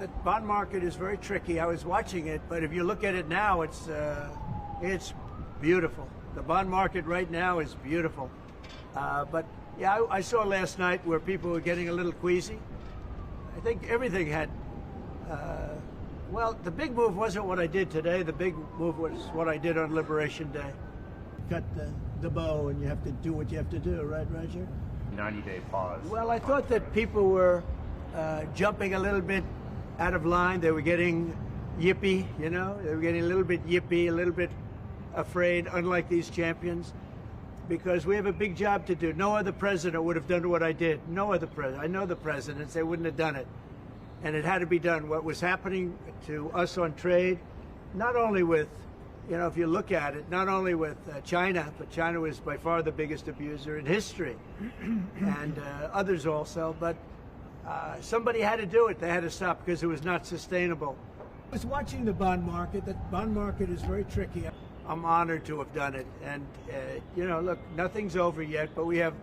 The bond market is very tricky. I was watching it, but if you look at it now, it's beautiful. The bond market right now is beautiful. But yeah, I saw last night where people were getting a little queasy. I think everything had. Well, the big move wasn't what I did today. The big move was what I did on Liberation Day. Cut the bow, and you have to do what you have to do, right, Roger? 90-day pause. Well, I thought that people were jumping a little bit out of line. They were getting yippy, you know? They were getting a little bit yippy, a little bit afraid, unlike these champions, because we have a big job to do. No other president would have done what I did. No other president. I know the presidents. They wouldn't have done it. And it had to be done. What was happening to us on trade, not only with, you know, if you look at it, not only with China, but China was by far the biggest abuser in history, and others also, but somebody had to do it. They had to stop because it was not sustainable. I was watching the bond market. The bond market is very tricky. I'm honored to have done it. And, you know, look, nothing's over yet, but we have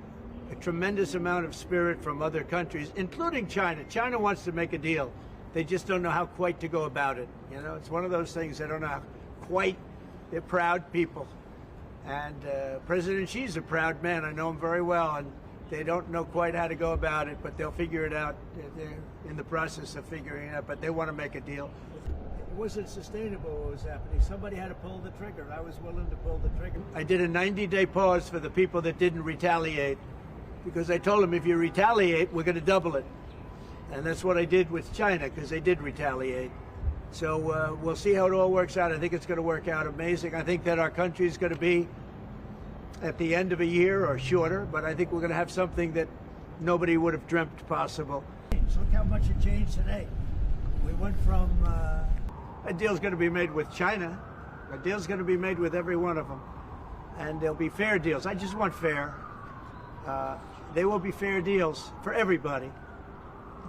a tremendous amount of spirit from other countries, including China. China wants to make a deal. They just don't know how quite to go about it. You know, it's one of those things they don't know how quite. They're proud people. And President Xi's a proud man. I know him very well. And they don't know quite how to go about it, but they'll figure it out. They're in the process of figuring it out, but they want to make a deal. It wasn't sustainable what was happening. Somebody had to pull the trigger. I was willing to pull the trigger. I did a 90-day pause for the people that didn't retaliate, because I told them if you retaliate, we're going to double it. And that's what I did with China, because they did retaliate. So we'll see how it all works out. I think it's going to work out amazing. I think that our country is going to be at the end of a year or shorter, but I think we're going to have something that nobody would have dreamt possible. Look how much it changed today. We went from a deal's going to be made with China. A deal's going to be made with every one of them. And there'll be fair deals. I just want fair. They will be fair deals for everybody.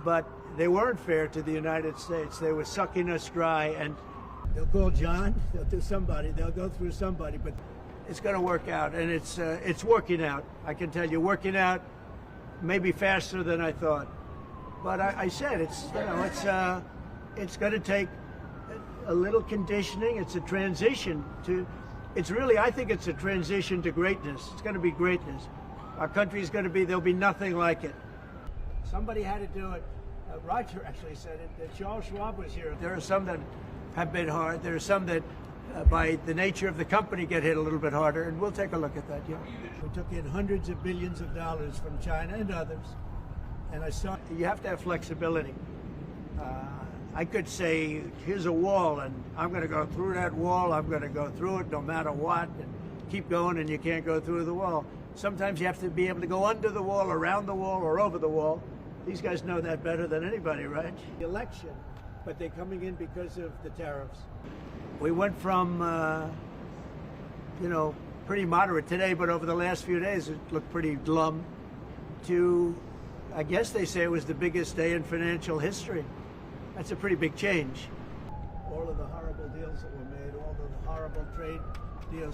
But they weren't fair to the United States. They were sucking us dry, and they'll call John, they'll do somebody, they'll go through somebody, but it's going to work out, and it's working out. I can tell you, working out maybe faster than I thought. But I said it's, you know, it's going to take a little conditioning. It's a transition to, it's really, I think it's a transition to greatness. It's going to be greatness. Our country is going to be, there'll be nothing like it. Somebody had to do it. Roger actually said it. Charles Schwab was here. There are some that have been hard. There are some that, by the nature of the company, get hit a little bit harder. And we'll take a look at that. Yeah. We took in hundreds of billions of dollars from China and others. And I saw you have to have flexibility. I could say, here's a wall, and I'm going to go through that wall. I'm going to go through it no matter what, and keep going, and you can't go through the wall. Sometimes you have to be able to go under the wall, around the wall, or over the wall. These guys know that better than anybody, right? The election, but they're coming in because of the tariffs. We went from, you know, pretty moderate today, but over the last few days it looked pretty glum, to, I guess they say it was the biggest day in financial history. That's a pretty big change. All of the horrible deals that were made, all of the horrible trade